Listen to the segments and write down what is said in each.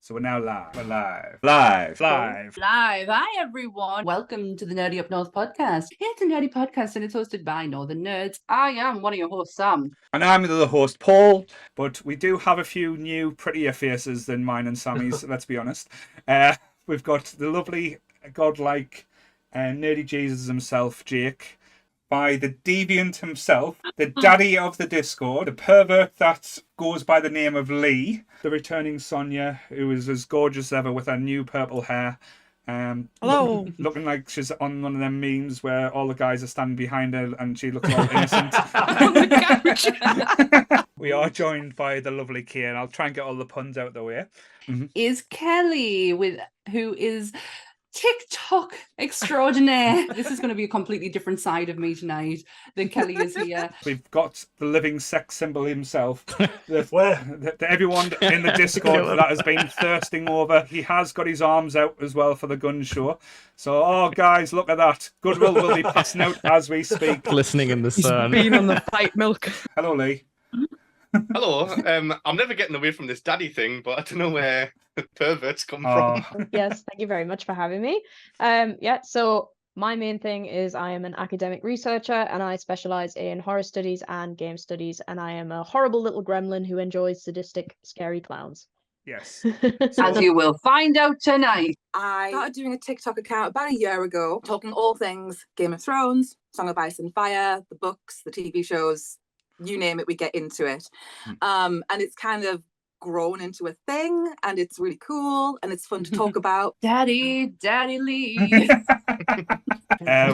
So we're now live. We're live. Live. Live. Live. Hi, everyone. Welcome to the Nerdy Up North podcast. It's a nerdy podcast and it's hosted by Northern Nerds. I am one of your hosts, Sam. And I'm the host, Paul. But we do have a few new, prettier faces than mine and Sammy's, let's be honest. We've got the lovely, godlike, nerdy Jesus himself, Jake. By the deviant himself, the daddy of the Discord, the pervert that goes by the name of Lee, the returning Sonia, who is as gorgeous as ever with her new purple hair. Hello. Looking like she's on one of them memes where all the guys are standing behind her and she looks all innocent. We are joined by the lovely Kay, and I'll try and get all the puns out the way. Is Kelly, who is TikTok extraordinaire. This is going to be a completely different side of me tonight than Kelly is here. We've got the living sex symbol himself. Everyone in the Discord that has been thirsting over. He has got his arms out as well for the gun show. So, oh, guys, look at that. Goodwill will be passing out as we speak. Glistening in the sun. Being on the pipe milk. Hello, Lee. Hello. I'm never getting away from this daddy thing, but I don't know where perverts come from. Yes, thank you very much for having me. So my main thing is I am an academic researcher and I specialize in horror studies and game studies, and I am a horrible little gremlin who enjoys sadistic, scary clowns. Yes. As you will find out tonight. I started doing a TikTok account about a year ago, talking all things Game of Thrones, Song of Ice and Fire, the books, the TV shows, you name it, we get into it. And it's kind of grown into a thing, and it's really cool, and it's fun to talk about. Daddy Lee.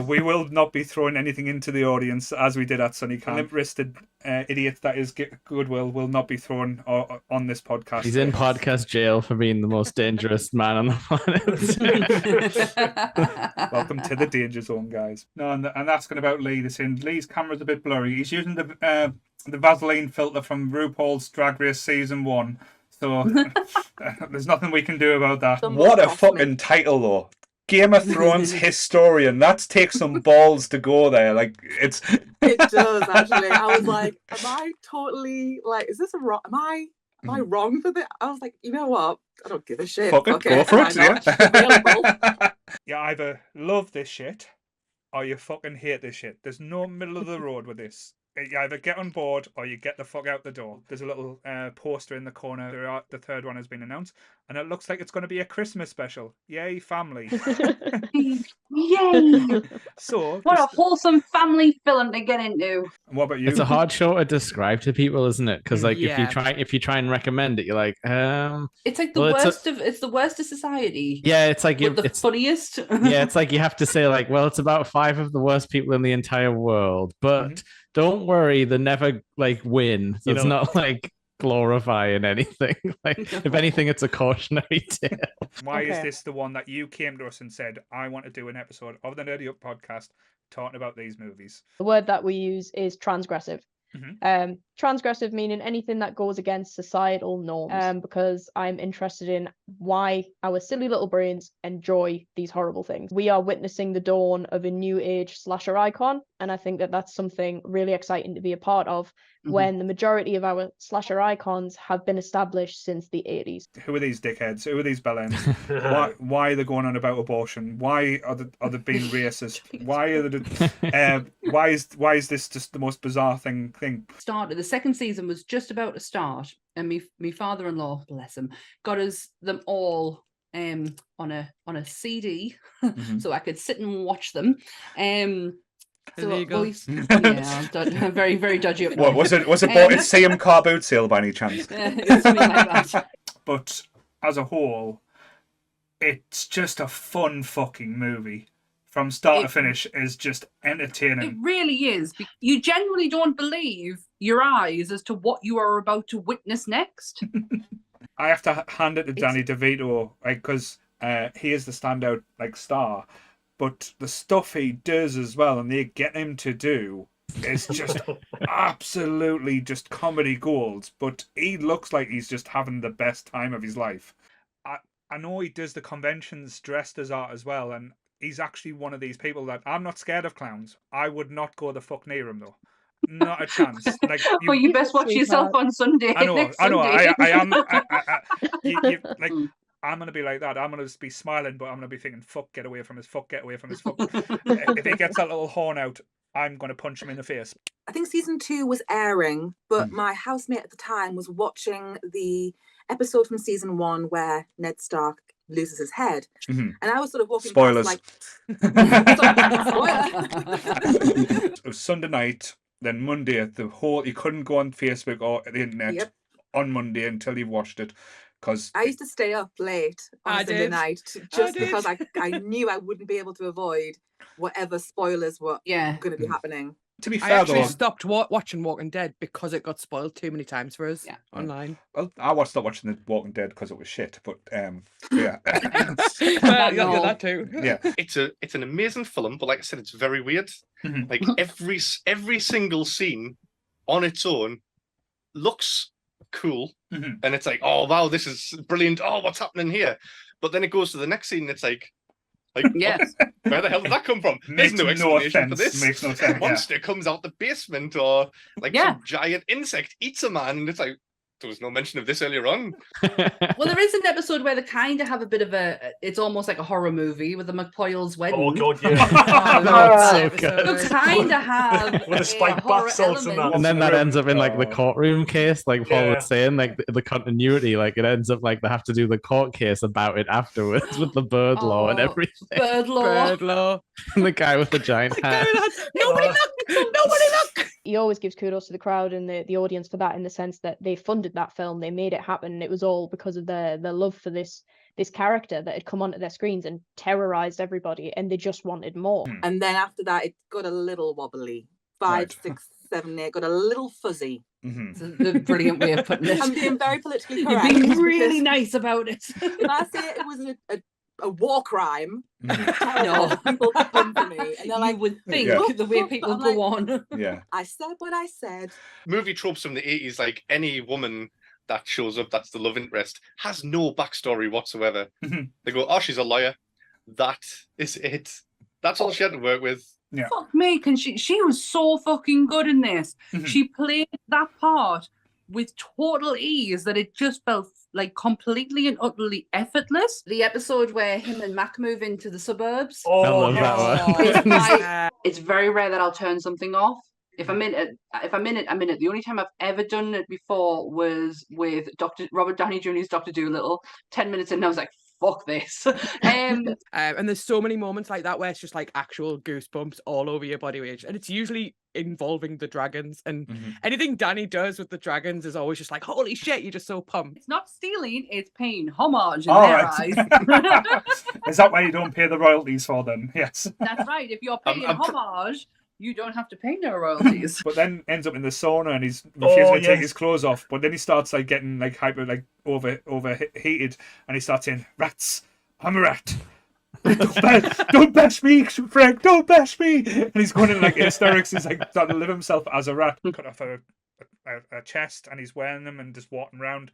We will not be throwing anything into the audience as we did at SunnyCon. Limp-wristed idiot that is Goodwill will not be thrown on this podcast. He's in podcast jail for being the most dangerous man on the planet. Welcome to the danger zone, guys. No, and asking about Lee, they're saying Lee's camera's a bit blurry. He's using the Vaseline filter from RuPaul's Drag Race Season 1. So there's nothing we can do about that. What a fucking title, though. Game of Thrones historian. That takes some balls to go there. Like, it's... It does, actually. I was like, am I totally, like, is this a wrong... Am I wrong for this? I was like, you know what? I don't give a shit. Fuck it, go for it, yeah. You either love this shit or you fucking hate this shit. There's no middle of the road with this. You either get on board or you get the fuck out the door. There's a little poster in the corner. The third one has been announced, and it looks like it's going to be a Christmas special. Yay, family! Yay! So, what a wholesome family film to get into. What about you? It's a hard show to describe to people, isn't it? Because if you try and recommend it, you're like, It's like it's the worst of society. Yeah, it's like it's funniest. Yeah, it's like you have to say like, well, it's about 5 of the worst people in the entire world, but. Don't worry, they never like win. So it's not like glorifying anything. Like if anything, it's a cautionary tale. Why is this the one that you came to us and said, I want to do an episode of the Nerdy Up podcast talking about these movies? The word that we use is transgressive. Transgressive meaning anything that goes against societal norms, because I'm interested in why our silly little brains enjoy these horrible things. We are witnessing the dawn of a new age slasher icon, and I think that that's something really exciting to be a part of when the majority of our slasher icons have been established since the 80s. Who are these dickheads? Who are these bellends? why are they going on about abortion? Why are they being racist? Why are they? Why is this just the most bizarre thing? Started. The second season was just about to start, and me father-in-law, bless him, got us them all on a CD, so I could sit and watch them. Illegal. Very, very dodgy. What was it? Was it bought in CM car boot sale by any chance? Something like that. But as a whole, it's just a fun fucking movie. From start to finish is just entertaining. It really is. You genuinely don't believe your eyes as to what you are about to witness next. I have to hand it to Danny DeVito, because he is the standout star. But the stuff he does as well, and they get him to do, is just absolutely just comedy gold. But he looks like he's just having the best time of his life. I know he does the conventions dressed as art as well, and he's actually one of these people that I'm not scared of clowns. I would not go the fuck near him though. Not a chance. Like, you best watch yourself on Sunday. I know. I am. I'm going to be like that. I'm going to just be smiling, but I'm going to be thinking, fuck, get away from his fuck, get away from his fuck. If he gets that little horn out, I'm going to punch him in the face. I think season 2 was airing, but my housemate at the time was watching the episode from season 1 where Ned Stark loses his head. And I was sort of walking Spoilers. past It was Sunday night, then Monday, you couldn't go on Facebook or the internet on Monday until you've watched it. Because I used to stay up late on Sunday night because I knew I wouldn't be able to avoid whatever spoilers were going to be happening. To be I fair, actually though, stopped watching Walking Dead because it got spoiled too many times for us online. well, I stopped watching The Walking Dead because it was shit. But yeah, Yeah, that too. yeah. It's an amazing film, but like I said, it's very weird. Like every single scene on its own looks cool, and it's like, oh wow, this is brilliant. Oh, what's happening here? But then it goes to the next scene, and it's like Yes. where the hell did that come from? There's no explanation for this. Makes no sense. Monster comes out the basement, or like some giant insect eats a man, and it's like, there was no mention of this earlier on. Well, there is an episode where they kind of have a bit of it's almost like a horror movie with the McPoyles wedding. Oh god, yeah. That's so good. You kind of have With the spiked bath salts and that. And then that ends up in like the courtroom case, like Paul was saying, like the continuity, like it ends up like they have to do the court case about it afterwards with the bird law and everything. Bird law. And the guy with the giant hat. Nobody look! He always gives kudos to the crowd and the audience for that, in the sense that they funded that film, they made it happen, and it was all because of their love for this character that had come onto their screens and terrorized everybody, and they just wanted more. And then after that, it got a little wobbly. 5, 6, 7, 8 got a little fuzzy. It's a brilliant way of putting it. I'm being very politically You're correct. being really nice about it. When I say it was a war crime, No. people come to me and they're like, you would think Yeah. the way people I'm go like, on. Yeah. I said what I said. Movie tropes from the 80s, like any woman that shows up that's the love interest has no backstory whatsoever. They go, oh, she's a lawyer. That is it. That's all she had to work with. Yeah. Fuck me, can she was so fucking good in this. She played that part with total ease that it just felt like completely and utterly effortless. The episode where him and Mac move into the suburbs. I love that one. It's very rare that I'll turn something off. If I'm in it, I'm in it. The only time I've ever done it before was with Robert Downey Jr.'s Dr. Dolittle. 10 minutes in, and I was like, fuck this. And there's so many moments like that where it's just like actual goosebumps all over your body weight, and it's usually involving the dragons, and anything Danny does with the dragons is always just like, holy shit, you're just so pumped. It's not stealing, it's paying homage in All their right. eyes. Is that why you don't pay the royalties for them? Yes. That's right. If you're paying homage, you don't have to pay no royalties. But then ends up in the sauna and he's refusing to take yes. his clothes off. But then he starts like getting like hyper, like overheated, and he starts saying, "Rats, I'm a rat. Don't bash me, Frank. Don't bash me." And he's going in like hysterics. He's like starting to live himself as a rat. Cut off a chest, and he's wearing them and just walking around.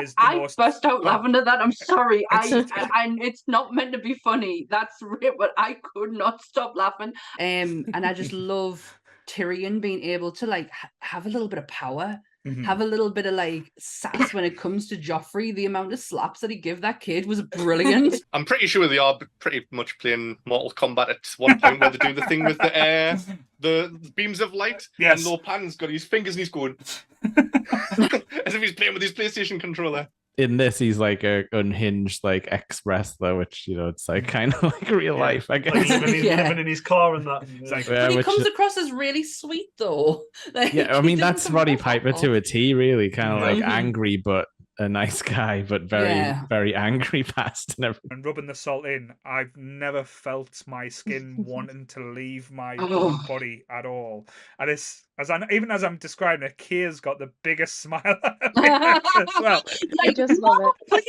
Is the I most... burst out laughing at that. I'm sorry. And it's not meant to be funny. That's real, but I could not stop laughing. And I just love Tyrion being able to like have a little bit of power. Have a little bit of like sass when it comes to Joffrey. The amount of slaps that he gave that kid was brilliant. I'm pretty sure they are pretty much playing Mortal Kombat at one point where they do the thing with the beams of light. Yes. And Lopan's got his fingers and he's going as if he's playing with his PlayStation controller. In this, he's like a unhinged like ex-wrestler, which, you know, it's like kind of like real life, I guess. Like living in his car and that. It's like, But he comes across as really sweet though. Like, yeah, I he mean, doesn't that's come Roddy across Piper awful. to a T, really, kind of like Mhm. angry, but a nice guy, but very angry past and everything. and rubbing the salt in, I've never felt my skin wanting to leave my Oh. body at all. And it's even as I'm describing it, Kier's got the biggest smile as well. I just love Please.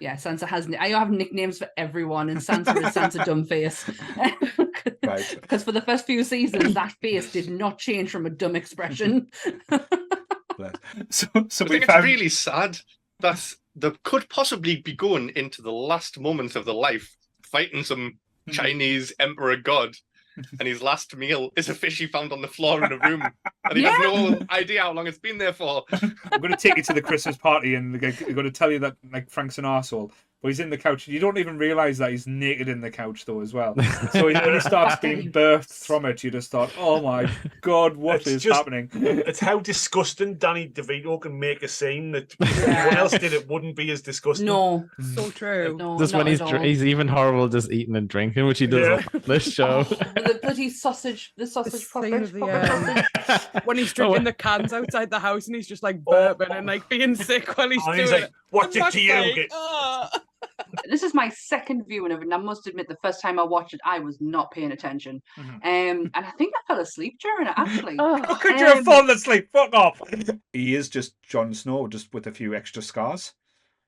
Yeah, Sansa has. I have nicknames for everyone, and Sansa is Sansa Dumbface. Right. Because for the first few seasons, that face did not change from a dumb expression. So I we think it's found really sad that they could possibly be going into the last moments of their life fighting some Chinese emperor god, and his last meal is a fish he found on the floor in a room, and he has no idea how long it's been there for. I'm going to take you to the Christmas party, and they're going to tell you that like Frank's an arsehole. But he's in the couch. You don't even realise that he's naked in the couch, though, as well. So when he starts being birthed from it, you just thought, oh my God, what is happening? It's how disgusting Danny DeVito can make a scene that if anyone else did it wouldn't be as disgusting. No. So true. No, Just when he's even horrible just eating and drinking, which he does on this show. The bloody sausage, the sausage puppet. When he's drinking the cans outside the house and he's just like burping and like being sick while he's doing like, it. what's it to you? Like, This is my second viewing of it, and I must admit, the first time I watched it, I was not paying attention. And I think I fell asleep during it, actually. How could you have fallen asleep? Fuck off! He is just Jon Snow, just with a few extra scars.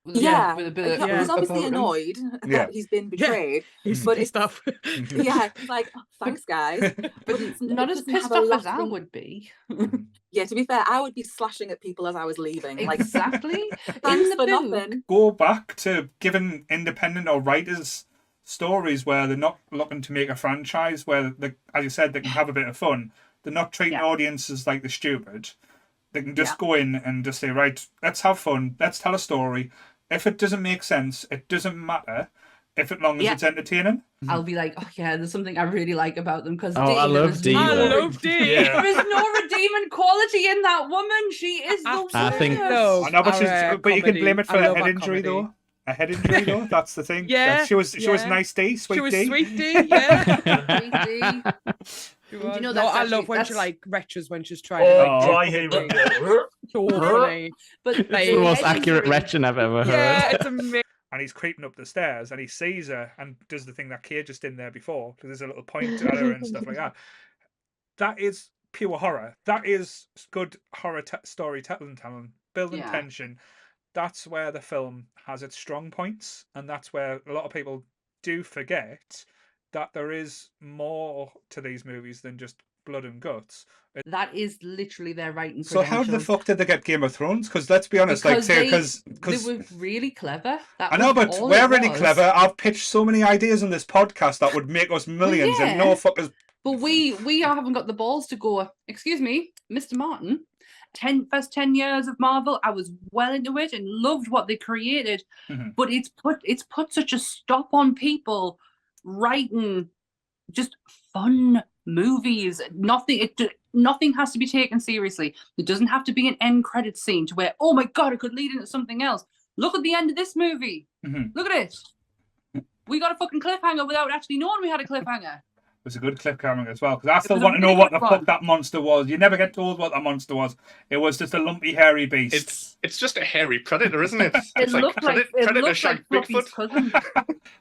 Yeah, with a bit of, he's obviously annoyed that he's been betrayed. But it's stuff. Yeah, he's like, oh, thanks, guys. But not as pissed off as I would be. Yeah, to be fair, I would be slashing at people as I was leaving. Exactly. Like, thanks for nothing. Go back to giving independent or writers stories where they're not looking to make a franchise, where, as you said, they can have a bit of fun. They're not treating audiences like the stupid. They can just go in and just say, right, let's have fun. Let's tell a story. If it doesn't make sense, it doesn't matter. If as long as it's entertaining. I'll be like, oh yeah, there's something I really like about them because I love Dee. I love Dee. There is no redeeming quality in that woman. She is the I think worst. I know, but you can blame it for a head injury though. A head injury though. That's the thing. Yeah, she was nice D, sweet D. She was sweet D. Yeah. Sweet D. You know, I that's love when actually- she like retches when she's trying to like, dry heaving. so funny. But It's the most accurate retching I've ever heard. Yeah, it's amazing. And he's creeping up the stairs and he sees her and does the thing that Kay just did there before, because there's a little point at her and stuff like that. That is pure horror. That is good horror storytelling, building tension. That's where the film has its strong points, and that's where a lot of people do forget that there is more to these movies than just blood and guts. That is literally their writing. So how the fuck did they get Game of Thrones? Because let's be honest, because they were really clever. I know, but we're really clever. I've pitched so many ideas on this podcast that would make us millions, and no fuckers. But we haven't got the balls to go. Excuse me, Mr. Martin. First 10 years of Marvel, I was well into it and loved what they created. But it's put such a stop on people writing just fun movies. Nothing has to be taken seriously. There doesn't have to be an end credit scene to where, oh my God, it could lead into something else. Look at the end of this movie. Look at it. We got a fucking cliffhanger without actually knowing we had a cliffhanger. It was a good cliffhanger as well, because I still want to know what the fuck that monster was. You never get told what that monster was. It was just a lumpy, hairy beast. It's just a hairy predator, isn't it? It looked like Fluffy's cousin.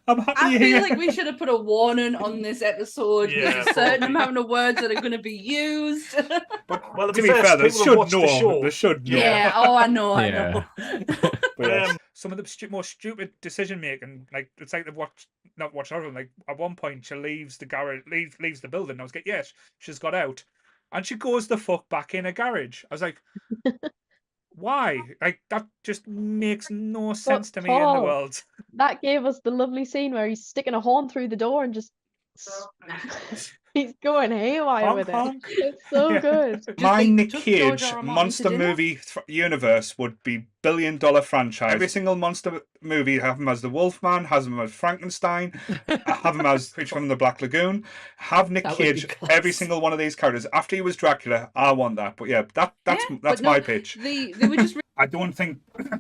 I'm happy I you're feel here. like we should have put a warning on this episode. There's a certain amount of words that are going to be used. Well, To be fair, they should know. They should know. Yeah, I know. But some of the more stupid decision making, like it's like they've not watched horror. Like at one point, she leaves the garage, leaves the building. I was like, yes, she's got out, and she goes the fuck back in a garage. I was like, why? Like that just makes no sense to me in the world. That gave us the lovely scene where he's sticking a horn through the door and just he's going haywire with it. It's so good. My Nick Cage monster movie universe would be billion-dollar franchise. Every single monster movie, have him as the Wolfman, has him as Frankenstein, have him as Creature from the Black Lagoon, have Nick Cage, every single one of these characters. After he was Dracula, I want that. But yeah, that's my pitch. They were just. I don't think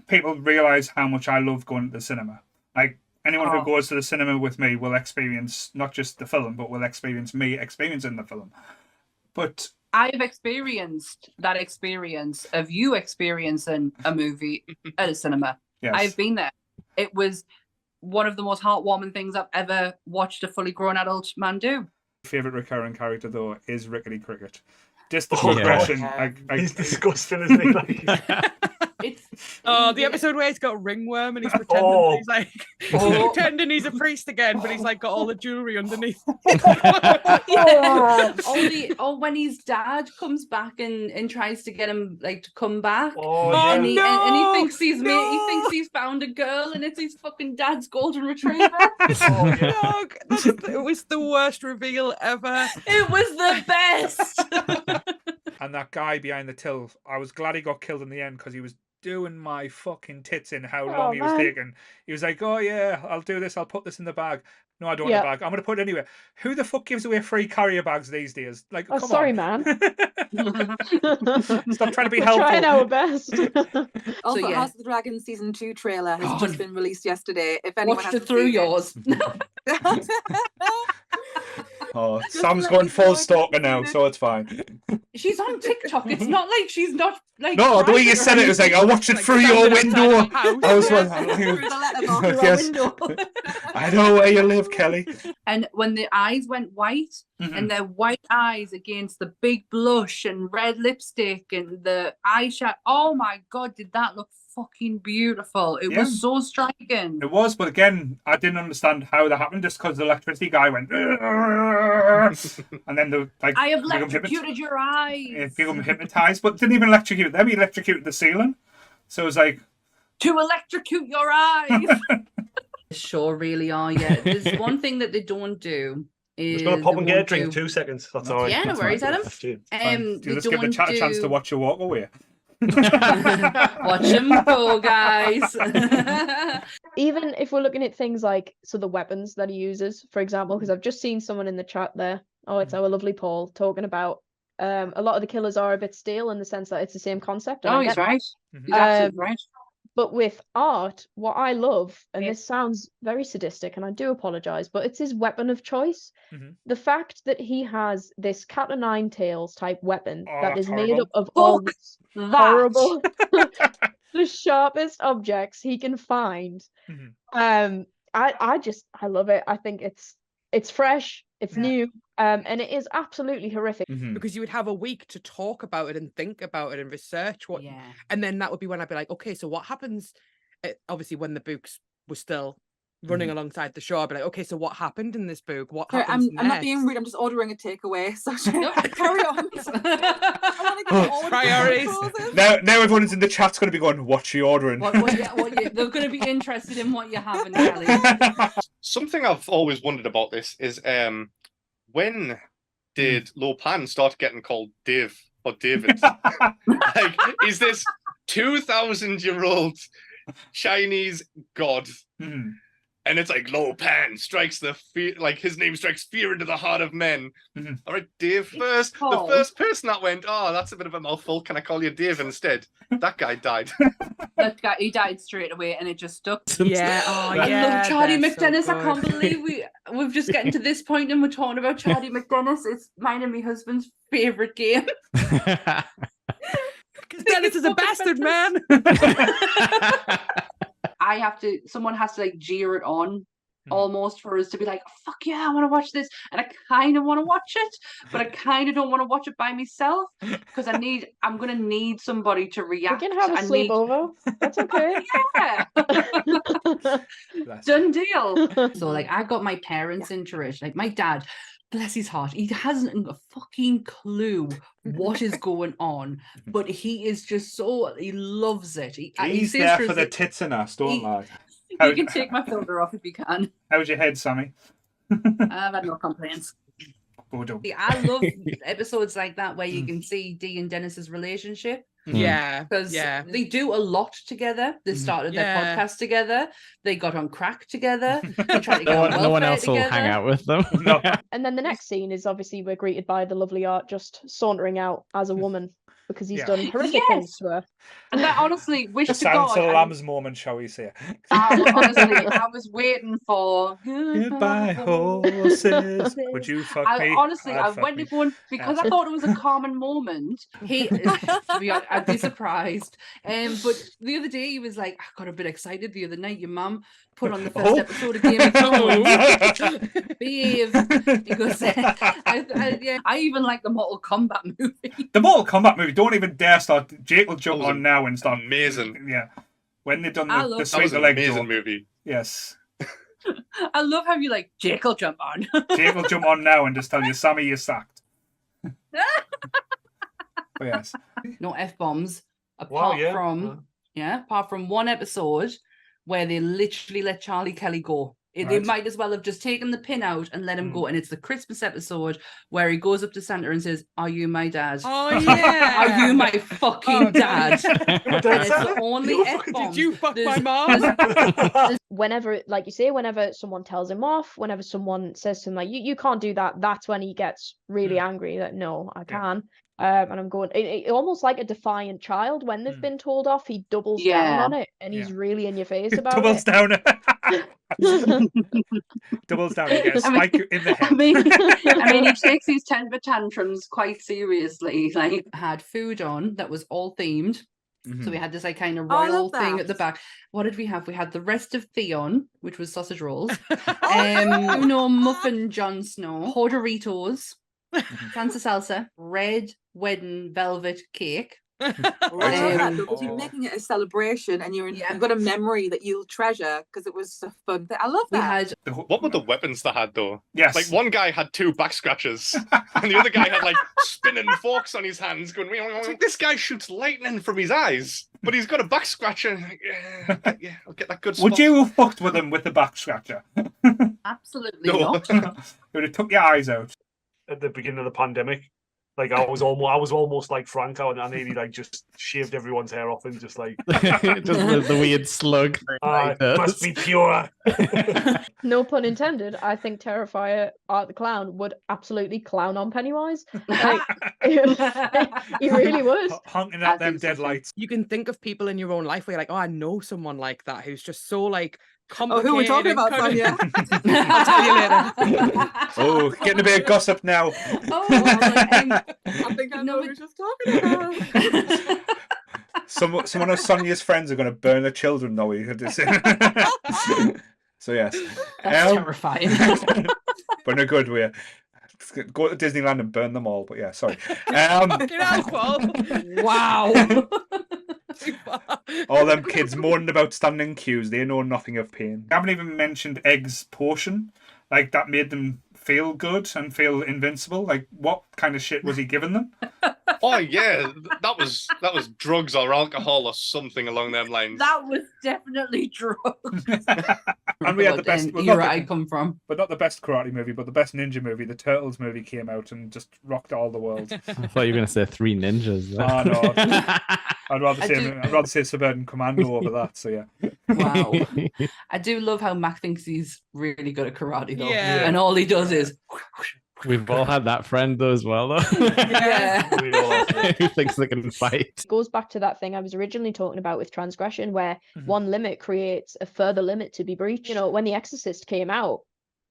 people realise how much I love going to the cinema. Like, anyone who goes to the cinema with me will experience not just the film, but will experience me experiencing the film. But I've experienced that experience of you experiencing a movie at a cinema. Yes. I've been there. It was one of the most heartwarming things I've ever watched a fully grown adult man do. Favourite recurring character, though, is Rickety Cricket. Just the progression. He's disgusting, isn't he? Like, It's Oh, the episode where he's got a ringworm and he's pretending that he's like he's pretending he's a priest again, but he's like got all the jewelry underneath. When his dad comes back and tries to get him like to come back, Oh, and he thinks he thinks he's found a girl, and it's his fucking dad's golden retriever. Oh, it was the worst reveal ever. It was the best. And that guy behind the till, I was glad he got killed in the end because he was doing my fucking tits in how long he was taking. He was like, "Oh yeah, I'll do this. I'll put this in the bag." No, I don't want the bag. I'm going to put it anywhere. Who the fuck gives away free carrier bags these days? Like, come on. man. Stop trying to be We're helpful. trying our best. Also, House of the Dragon season 2 trailer has just been released yesterday. If anyone Watched hasn't it through seen yours. Oh, Sam's going full stalker now, so it's fine. She's on TikTok. It's not like she's not like. No, the way you said it was like, I watched it through your window. I was like, through the letterbox. yes. I know where you live, Kelly. And when the eyes went white, and their white eyes against the big blush and red lipstick and the eyeshadow. Oh my God, did that look fucking beautiful? It was so striking. It was, but again, I didn't understand how that happened just because the electricity guy went and then the like I have electrocuted your eyes. People hypnotized, but didn't even electrocute them, he electrocuted the ceiling. So it was like to electrocute your eyes. Sure, really are, yeah. There's one thing that they don't do. I'm just going to pop and get a drink. 2 seconds. That's all right. Yeah, no worries, Adam. let's give the chat a chance to watch you walk away. Watch them go, guys. Even if we're looking at things like the weapons that he uses, for example, because I've just seen someone in the chat there. Oh, it's our lovely Paul talking about a lot of the killers are a bit stale in the sense that it's the same concept. Oh, he's right. He's absolutely right. But with art, what I love, and this sounds very sadistic, and I do apologize, but it's his weapon of choice. The fact that he has this cat o' nine tails type weapon that is made up of all these horrible, the sharpest objects he can find. I love it. I think it's fresh, it's new, and it is absolutely horrific. Because you would have a week to talk about it and think about it and research what, and then that would be when I'd be like, okay, so what happens? Obviously, when the books were still running alongside the show, I'd be like, okay, so what happened in this book? What happens I'm not being rude. I'm just ordering a takeaway. So carry on. I want to get all priorities. Now everyone's in the chat's going to be going, "What's she ordering?" They're going to be interested in what you're having, Kelly. Something I've always wondered about this is when did Lo Pan start getting called Dave or David? Like, is this 2,000-year-old Chinese god? And it's like Lo Pan strikes the fear, like his name strikes fear into the heart of men. All right, Dave first. The first person that went, "Oh, that's a bit of a mouthful. Can I call you Dave instead?" That guy died. That guy, he died straight away, and it just stuck. Yeah, I love Charlie McDennis. I can't believe we've just gotten to this point and we're talking about Charlie McDennis. It's mine and my husband's favorite game. Because Dennis is a bastard, man. Someone has to like jeer it on almost for us to be like, oh, fuck yeah, I want to watch this. And I kind of want to watch it, but I kind of don't want to watch it by myself because I'm going to need somebody to react. We can have a sleepover. That's okay. Yeah. Done deal. So like I got my parents into it. Like my dad, bless his heart, he hasn't a fucking clue what is going on, but he is just he loves it. He's there for the tits and ass, don't lie. You can take my filter off if you can. How's your head, Sammy? I've had no complaints. See, I love episodes like that where you can see Dee and Dennis's relationship. Yeah, because they do a lot together. They started their podcast together. They got on crack together. They tried to get no one else will hang out with them. And then the next scene is obviously we're greeted by the lovely Art just sauntering out as a woman because he's done horrific things to her. And I honestly wish to Silence God. of the Lambs moment, shall we say? Honestly, I was waiting for goodbye horses. Would you fuck me? Honestly, I went to go and because I thought it was a common moment. I'd be surprised. But the other day he was like, I got a bit excited the other night. Your mum put on the first episode of Game of Thrones. Babe. He goes, I even like the Mortal Kombat movie. The Mortal Kombat movie don't even dare start. Jake will jump That was on now and start. amazing. Yeah. When they've done I the love- That sweep was the an leg amazing joke. movie. Yes. I love how you like Jake will jump on. Jake will jump on now and just tell you, Sammy, you're sacked. But yes. No F bombs Wow, apart yeah. from apart from one episode where they literally let Charlie Kelly go. They Right. might as well have just taken the pin out and let him go. And it's the Christmas episode where he goes up to Santa and says, "Are you my dad? Oh yeah. Are you my fucking Oh, dad?" God. And it's the only F bomb. Did you fuck my mom? Whenever, like you say, whenever someone tells him off, whenever someone says to him like, you can't do that, that's when he gets really angry that no, I can. And I'm going, almost like a defiant child. When they've been told off, he doubles down Yeah. on it, and he's really in your face about Doubles it. down. Doubles down. You get a spike in the head. I mean, he takes these temper tantrums quite seriously. Like, had food on that was all themed. So we had this like kind of Oh, I royal love thing that. at the back. What did we have? We had the rest of Theon, which was sausage rolls. Uno muffin Jon Snow, Hordoritos, Francis Salsa, red wedding velvet cake. I love that because Oh. you're making it a celebration and Yeah. you've got a memory that you'll treasure because it was a fun thing. I love We that. had What were the weapons they had though? Yes. Like one guy had 2 back scratchers, and the other guy had like spinning forks on his hands, going. It's like, this guy shoots lightning from his eyes, but he's got a back scratcher. Yeah, I'll get that good. Would spot. you have fucked with him with the back scratcher? absolutely No. not. It would have took your eyes out. At the beginning of the pandemic. Like I was almost like Frank, and I nearly like just shaved everyone's hair off and just like Just the weird slug. must be pure. No pun intended. I think Terrifier Art the Clown would absolutely clown on Pennywise. Like, he really would. Honking I at them think so dead too. lights. You can think of people in your own life where you're like, oh, I know someone like that who's just so like Oh, complicated. who are we talking and about, cunning. Sonia? I'll tell you later. Oh, getting a bit of gossip now. Oh, I think I know No, who we're just talking about. Someone of Sonia's friends are going to burn their children, though. So yes, that's terrifying. but in a good way. Go to Disneyland and burn them all. But yeah, sorry. Fucking hell, Paul. Wow. Too far. All them kids moaning about standing queues, they know nothing of pain. I haven't even mentioned Egg's potion. Like, that made them feel good and feel invincible. Like, what kind of shit was he giving them? Oh yeah, that was drugs or alcohol or something along them lines. That was definitely drugs. And we had the best, well, not era I the, come from. but not the best karate movie, but the best ninja movie. The Turtles movie came out and just rocked all the world. I thought you were going to say 3 ninjas. there. Oh, no. I I'd rather say Suburban Commando over that. So yeah. Wow. I do love how Mac thinks he's really good at karate though. Yeah. And all he does is We've all had that friend though as well, though. yeah. We all have. Who thinks they can fight? It goes back to that thing I was originally talking about with transgression, where one limit creates a further limit to be breached. You know, when The Exorcist came out,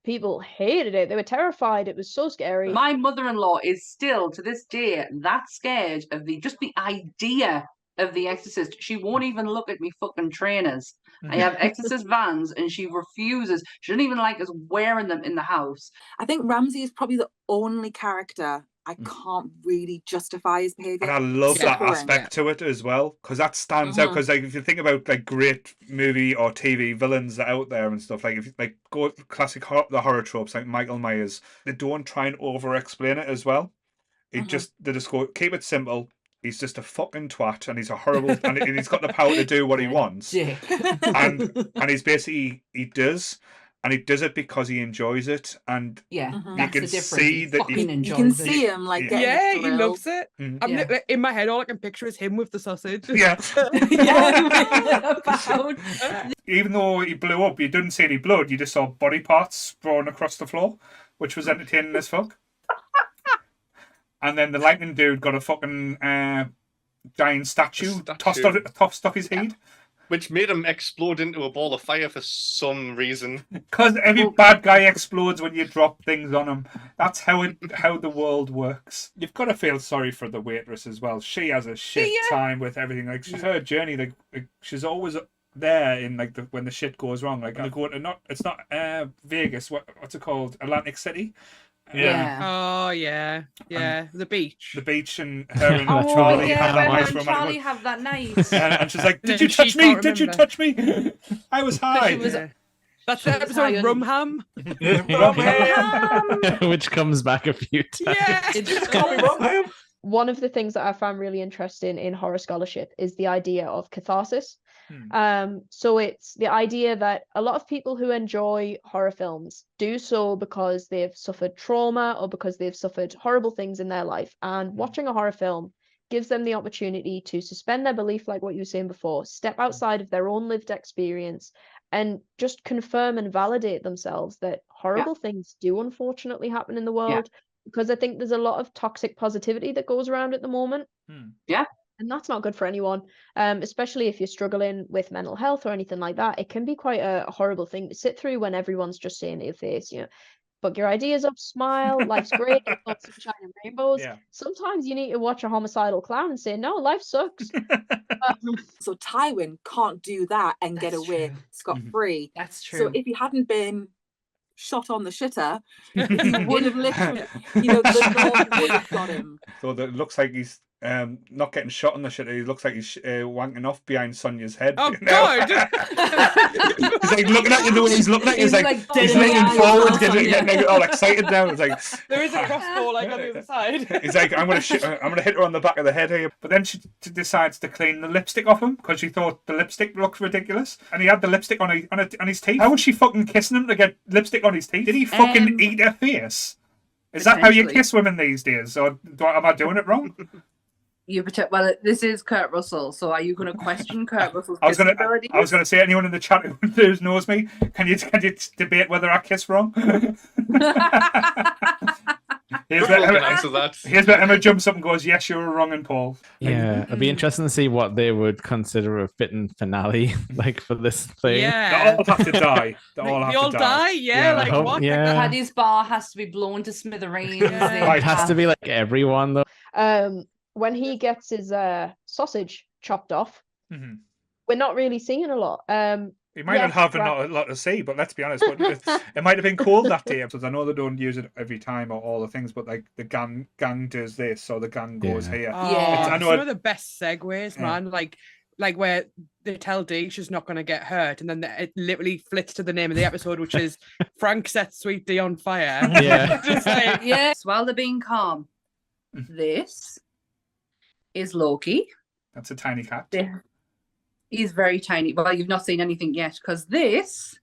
people hated it. They were terrified. It was so scary. My mother-in-law is still to this day that scared of the idea of The Exorcist. She won't even look at me fucking trainers. I have Exorcist Vans and she refuses. She doesn't even like us wearing them in the house. I think Ramsey is probably the only character I can't really justify his behavior. And I love that Suffering. aspect to it as well, because that stands out. Because like, if you think about like great movie or TV villains that are out there and stuff, like if you like go classic the horror tropes like Michael Myers, they don't try and over explain it as well. They just go keep it simple. He's just a fucking twat, and he's a horrible, and he's got the power to do what he wants. Dick. And he's basically he does it because he enjoys it, and Yeah, Mhm. that's can the difference. see He that fucking You enjoys can it. see him like Yeah. getting Yeah, a he thrill. loves it. Mhm. I'm Yeah. in my head, all I can picture is him with the sausage. yeah. Yeah, about. Even though he blew up, you didn't see any blood. You just saw body parts sprawling across the floor, which was entertaining as fuck. And then the lightning dude got a fucking giant statue tossed off his head. Which made him explode into a ball of fire for some reason. Because every bad guy explodes when you drop things on him. That's how the world works. You've got to feel sorry for the waitress as well. She has a shit time with everything. Like her journey, like she's always there in like when the shit goes wrong. Like they go to it's not Vegas. What's it called? Atlantic City. Yeah. Oh yeah, yeah. The beach. The beach and her and Oh Charlie yeah, have where that her nice and romantic Charlie have that night. and she's like, And "Did then you touch she me? can't Did you remember. touch me? I was high." she was- Yeah. That's she the was high episode on- Rumham. Which comes back a few times. Yeah. It One of the things that I found really interesting in horror scholarship is the idea of catharsis. So it's the idea that a lot of people who enjoy horror films do so because they've suffered trauma or because they've suffered horrible things in their life. And watching a horror film gives them the opportunity to suspend their belief, like what you were saying before, step outside of their own lived experience, and just confirm and validate themselves that horrible things do unfortunately happen in the world. Because I think there's a lot of toxic positivity that goes around at the moment. Yeah. And that's not good for anyone, especially if you're struggling with mental health or anything like that. It can be quite a horrible thing to sit through when everyone's just saying to your face, you know, book your ideas up, smile, life's great, it's all sunshine and rainbows. Yeah. Sometimes you need to watch a homicidal clown and say, no, life sucks. So Tywin can't do that and get That's away true. scot-free. That's true. So if he hadn't been shot on the shitter, he would have literally, the North would have got him. So that it looks like he's not getting shot on the shit. He looks like he's wanking off behind Sonia's head. Oh you know? God. He's like looking at you the way he's looking at you. He's like he's dead in the leaning eye forward, or something. getting all excited now. It's like There is a crossbow like on the other side. he's like, I'm gonna hit her on the back of the head here. But then she decides to clean the lipstick off him because she thought the lipstick looks ridiculous, and he had the lipstick on his teeth. How was she fucking kissing him to get lipstick on his teeth? Did he fucking eat her face? Is that how you Potentially. kiss women these days? Or am I doing it wrong? Well, this is Kurt Russell, so are you going to question Kurt Russell's I was kissing abilities? gonna say, anyone in the chat who knows me, can you debate whether I kiss wrong? Here's Well, where can answer that. Emma jumps up and goes, "Yes, you were wrong," and Paul. Yeah, it'd be interesting to see what they would consider a fitting finale, like for this thing. They Yeah. all have to die. They all They have all to die. Yeah. Yeah. Like Oh, what? yeah. Paddy's bar has to be blown to smithereens. Yeah. They It has to have- be like everyone though. When he gets his sausage chopped off, Mhm. we're not really seeing a lot. He might not have not a lot to see, but let's be honest, it might have been cold that day. Because I know they don't use it every time or all the things, but like the gang does this, or the gang goes Yeah. here. Oh, Yeah. I it's know one it- of the best segues, Yeah. man. Like where they tell Dee she's not going to get hurt, and then it literally flits to the name of the episode, which is Frank sets Sweet Dee on fire. Yeah. Just like, Yes, while they're being calm. This is Loki. That's a tiny cat. He's very tiny. Well, you've not seen anything yet, because this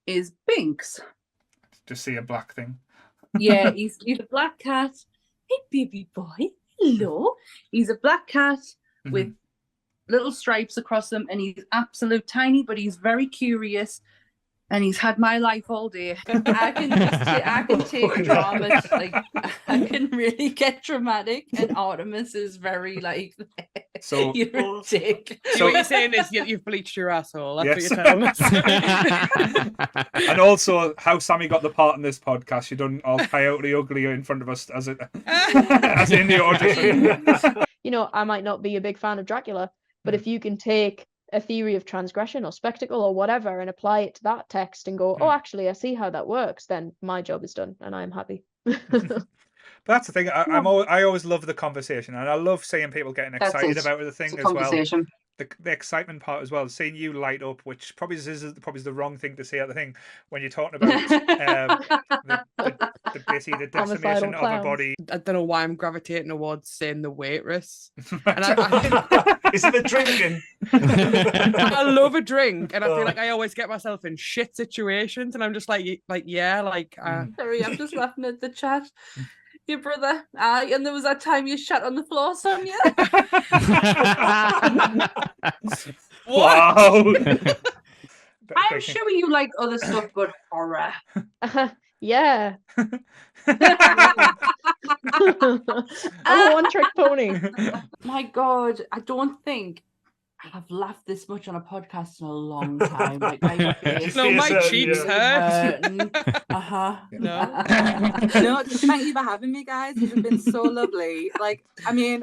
is Binks. Just see a black thing. Yeah, he's a black cat. Hey, baby boy. Hello. He's a black cat with little stripes across them, and he's absolute tiny, but he's very curious. And he's had my life all day. I can take drama. Like I can really get dramatic, and Artemis is very like, So you're a dick. so what you're saying is you've bleached your asshole. That's Yes. what you're telling us. and also how Sammy got the part in this podcast. She done all Coyote Ugly in front of us as in the audition. You know, I might not be a big fan of Dracula, but if you can take a theory of transgression or spectacle or whatever and apply it to that text and go, oh, actually, I see how that works, then my job is done and I'm happy. But that's the thing. I always love the conversation, and I love seeing people getting excited about the thing It's a as well. conversation. The excitement part as well, seeing you light up, which probably is the wrong thing to say at the thing when you're talking about basically the Homicidal decimation of a clowns. body. I don't know why I'm gravitating towards saying the waitress. And Is it the drinking? I love a drink, and I feel like I always get myself in shit situations, and I'm just like yeah, like Sorry, I'm just laughing at the chat. Your brother, and there was that time you shat on the floor, Sonia. Wow. I'm sure you like other stuff, but horror. Yeah. I'm a one-trick pony. My God, I don't think I've laughed this much on a podcast in a long time. Like my face no, my Yes, cheeks yeah. hurt. No. No, thank you for having me, guys. You've been so lovely. Like, I mean,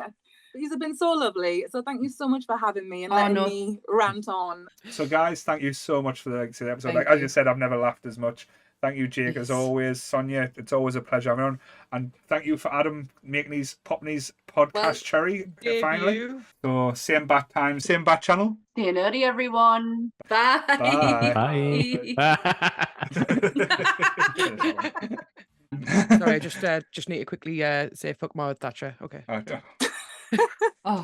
these have been so lovely. So thank you so much for having me and letting me rant on. So, guys, thank you so much for the episode. Thank Like as you. you said, I've never laughed as much. Thank you, Jake, as Yes. always. Sonia, it's always a pleasure having you on. And thank you for Adam popping his podcast Well, cherry finally. Debut. So same bat time, same bat channel. Stay nerdy, everyone. Bye. Bye. Bye. Sorry, I just need to quickly say fuck Margaret Thatcher. Okay. Okay. Oh.